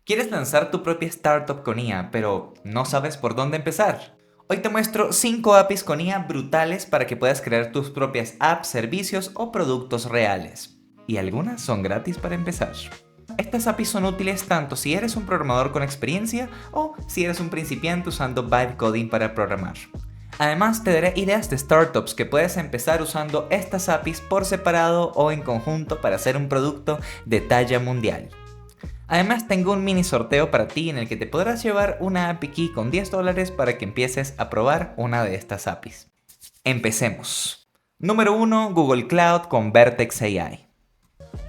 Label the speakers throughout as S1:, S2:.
S1: ¿Quieres lanzar tu propia startup con IA, pero no sabes por dónde empezar? Hoy te muestro 5 APIs con IA brutales para que puedas crear tus propias apps, servicios o productos reales. Y algunas son gratis para empezar. Estas APIs son útiles tanto si eres un programador con experiencia o si eres un principiante usando Vibe Coding para programar. Además, te daré ideas de startups que puedes empezar usando estas APIs por separado o en conjunto para hacer un producto de talla mundial. Además, tengo un mini sorteo para ti en el que te podrás llevar una API Key con $10 para que empieces a probar una de estas APIs. Empecemos. Número 1. Google Cloud con Vertex AI.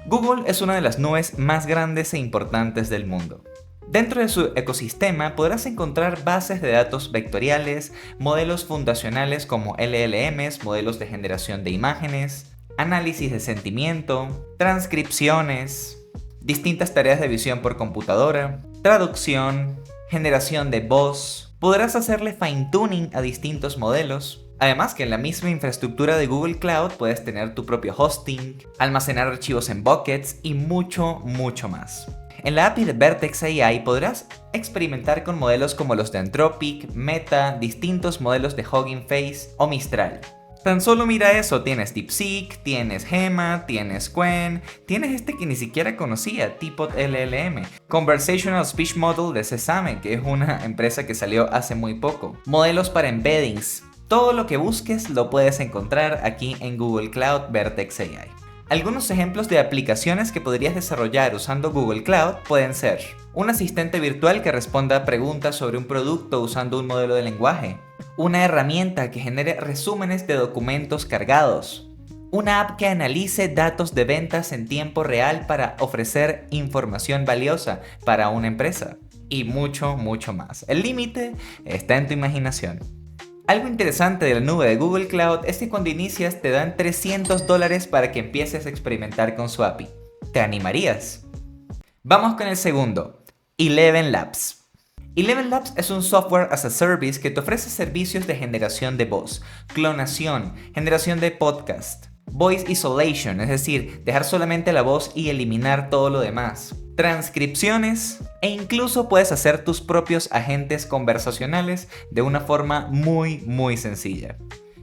S1: Google es una de las nubes más grandes e importantes del mundo. Dentro de su ecosistema podrás encontrar bases de datos vectoriales, modelos fundacionales como LLMs, modelos de generación de imágenes, análisis de sentimiento, transcripciones, distintas tareas de visión por computadora, traducción, generación de voz. Podrás hacerle fine-tuning a distintos modelos. Además que en la misma infraestructura de Google Cloud puedes tener tu propio hosting, almacenar archivos en buckets y mucho más. En la API de Vertex AI podrás experimentar con modelos como los de Anthropic, Meta, distintos modelos de Hugging Face o Mistral. Tan solo mira eso, tienes DeepSeek, tienes Gemma, tienes Qwen, tienes este que ni siquiera conocía, Teapot LLM, Conversational Speech Model de Sesame, que es una empresa que salió hace muy poco, modelos para embeddings. Todo lo que busques lo puedes encontrar aquí en Google Cloud Vertex AI. Algunos ejemplos de aplicaciones que podrías desarrollar usando Google Cloud pueden ser un asistente virtual que responda a preguntas sobre un producto usando un modelo de lenguaje, una herramienta que genere resúmenes de documentos cargados, una app que analice datos de ventas en tiempo real para ofrecer información valiosa para una empresa y mucho más. El límite está en tu imaginación. Algo interesante de la nube de Google Cloud es que cuando inicias te dan $300 para que empieces a experimentar con su API. ¿Te animarías? Vamos con el segundo, Eleven Labs. Eleven Labs es un software as a service que te ofrece servicios de generación de voz, clonación, generación de podcast, voice isolation, es decir, dejar solamente la voz y eliminar todo lo demás, transcripciones e incluso puedes hacer tus propios agentes conversacionales de una forma muy sencilla.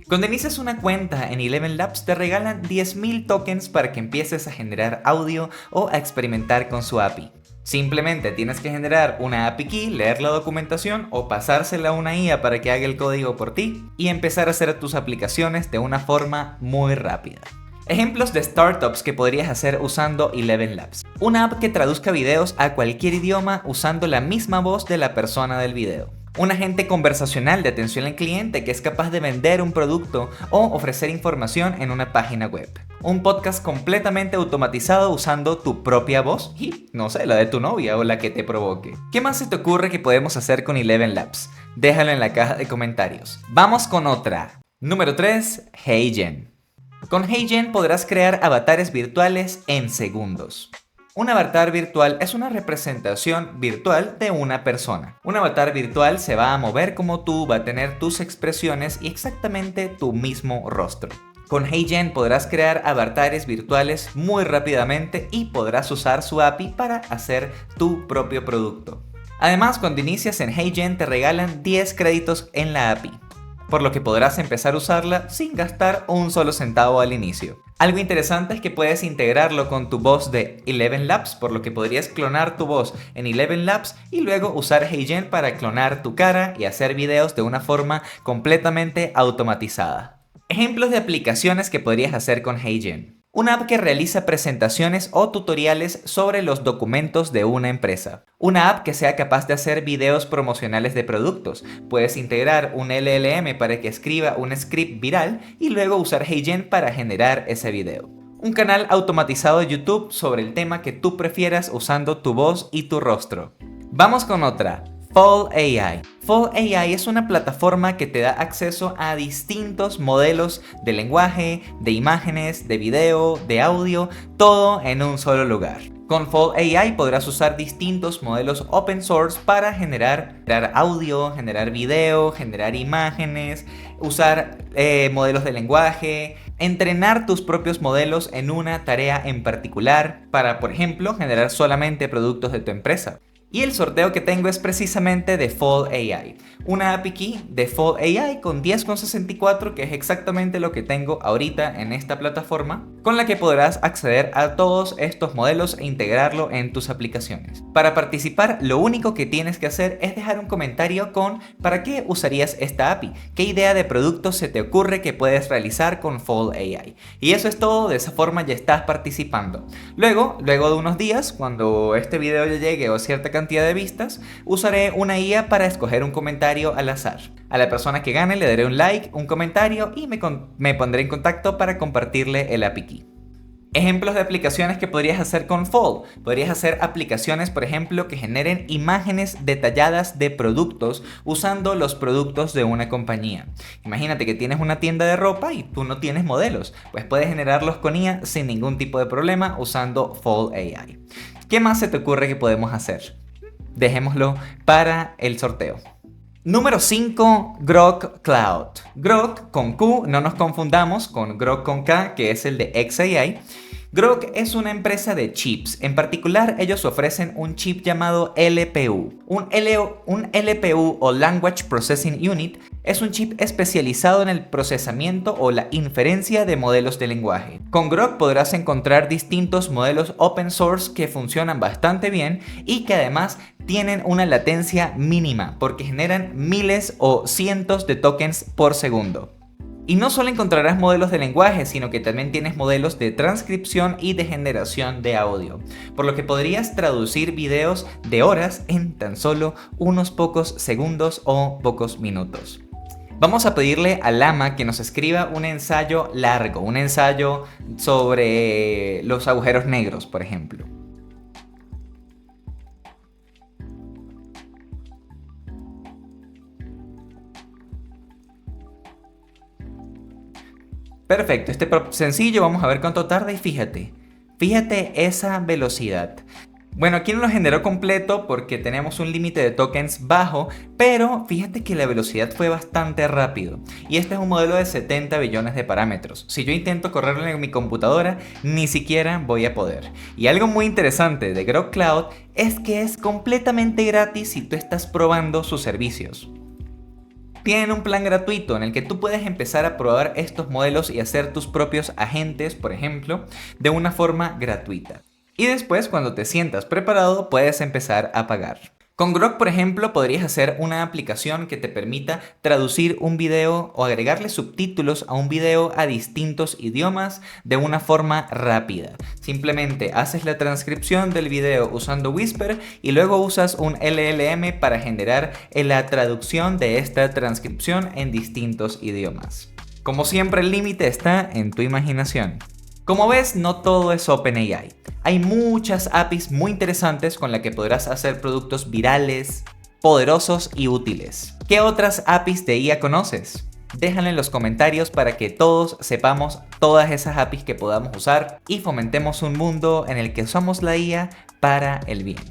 S1: Cuando inicias una cuenta en Eleven Labs te regalan 10.000 tokens para que empieces a generar audio o a experimentar con su API. Simplemente tienes que generar una API Key, leer la documentación o pasársela a una IA para que haga el código por ti y empezar a hacer tus aplicaciones de una forma muy rápida. Ejemplos de startups que podrías hacer usando Eleven Labs. Una app que traduzca videos a cualquier idioma usando la misma voz de la persona del video. Un agente conversacional de atención al cliente que es capaz de vender un producto o ofrecer información en una página web. Un podcast completamente automatizado usando tu propia voz y, no sé, la de tu novia o la que te provoque. ¿Qué más se te ocurre que podemos hacer con Eleven Labs? Déjalo en la caja de comentarios. Vamos con otra. Número 3. HeyGen. Con HeyGen podrás crear avatares virtuales en segundos. Un avatar virtual es una representación virtual de una persona. Un avatar virtual se va a mover como tú, va a tener tus expresiones y exactamente tu mismo rostro. Con HeyGen podrás crear avatares virtuales muy rápidamente y podrás usar su API para hacer tu propio producto. Además, cuando inicias en HeyGen te regalan 10 créditos en la API, por lo que podrás empezar a usarla sin gastar un solo centavo al inicio. Algo interesante es que puedes integrarlo con tu voz de Eleven Labs, por lo que podrías clonar tu voz en Eleven Labs y luego usar HeyGen para clonar tu cara y hacer videos de una forma completamente automatizada. Ejemplos de aplicaciones que podrías hacer con HeyGen. Una app que realiza presentaciones o tutoriales sobre los documentos de una empresa. Una app que sea capaz de hacer videos promocionales de productos. Puedes integrar un LLM para que escriba un script viral y luego usar HeyGen para generar ese video. Un canal automatizado de YouTube sobre el tema que tú prefieras usando tu voz y tu rostro. Vamos con otra. Fold AI. Fold AI es una plataforma que te da acceso a distintos modelos de lenguaje, de imágenes, de video, de audio, todo en un solo lugar. Con Fold AI podrás usar distintos modelos open source para generar audio, generar video, generar imágenes, usar modelos de lenguaje, entrenar tus propios modelos en una tarea en particular para, por ejemplo, generar solamente productos de tu empresa. Y el sorteo que tengo es precisamente de Fold AI, una API Key de Fold AI con 10,64, que es exactamente lo que tengo ahorita en esta plataforma, con la que podrás acceder a todos estos modelos e integrarlo en tus aplicaciones. Para participar, lo único que tienes que hacer es dejar un comentario con ¿para qué usarías esta API? ¿Qué idea de producto se te ocurre que puedes realizar con Fold AI? Y eso es todo, de esa forma ya estás participando. Luego de unos días, cuando este video ya llegue a cierta cantidad de vistas, usaré una IA para escoger un comentario al azar. A la persona que gane le daré un like, un comentario y me pondré en contacto para compartirle el API Key. Ejemplos de aplicaciones que podrías hacer con Fold. Podrías hacer aplicaciones, por ejemplo, que generen imágenes detalladas de productos usando los productos de una compañía. Imagínate que tienes una tienda de ropa y tú no tienes modelos, pues puedes generarlos con IA sin ningún tipo de problema usando Fold AI. ¿Qué más se te ocurre que podemos hacer? Dejémoslo para el sorteo. Número 5, Grok Cloud. Grok con Q, no nos confundamos con Grok con K, que es el de xAI. Grok es una empresa de chips. En particular, ellos ofrecen un chip llamado LPU. Un LPU o Language Processing Unit es un chip especializado en el procesamiento o la inferencia de modelos de lenguaje. Con Grok podrás encontrar distintos modelos open source que funcionan bastante bien y que además tienen una latencia mínima porque generan miles o cientos de tokens por segundo. Y no solo encontrarás modelos de lenguaje, sino que también tienes modelos de transcripción y de generación de audio, por lo que podrías traducir videos de horas en tan solo unos pocos segundos o pocos minutos. Vamos a pedirle a Llama que nos escriba un ensayo largo, un ensayo sobre los agujeros negros, por ejemplo. Perfecto, este sencillo, vamos a ver cuánto tarda y fíjate esa velocidad. Bueno, aquí no lo generó completo porque tenemos un límite de tokens bajo, pero fíjate que la velocidad fue bastante rápido. Y este es un modelo de 70 billones de parámetros. Si yo intento correrlo en mi computadora, ni siquiera voy a poder. Y algo muy interesante de Grok Cloud es que es completamente gratis si tú estás probando sus servicios. Tienen un plan gratuito en el que tú puedes empezar a probar estos modelos y hacer tus propios agentes, por ejemplo, de una forma gratuita. Y después, cuando te sientas preparado, puedes empezar a pagar. Con Grok, por ejemplo, podrías hacer una aplicación que te permita traducir un video o agregarle subtítulos a un video a distintos idiomas de una forma rápida. Simplemente haces la transcripción del video usando Whisper y luego usas un LLM para generar la traducción de esta transcripción en distintos idiomas. Como siempre, el límite está en tu imaginación. Como ves, no todo es OpenAI. Hay muchas APIs muy interesantes con las que podrás hacer productos virales, poderosos y útiles. ¿Qué otras APIs de IA conoces? Déjalo en los comentarios para que todos sepamos todas esas APIs que podamos usar y fomentemos un mundo en el que usamos la IA para el bien.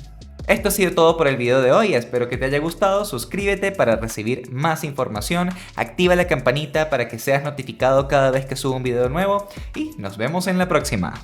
S1: Esto ha sido todo por el video de hoy, espero que te haya gustado, suscríbete para recibir más información, activa la campanita para que seas notificado cada vez que subo un video nuevo y nos vemos en la próxima.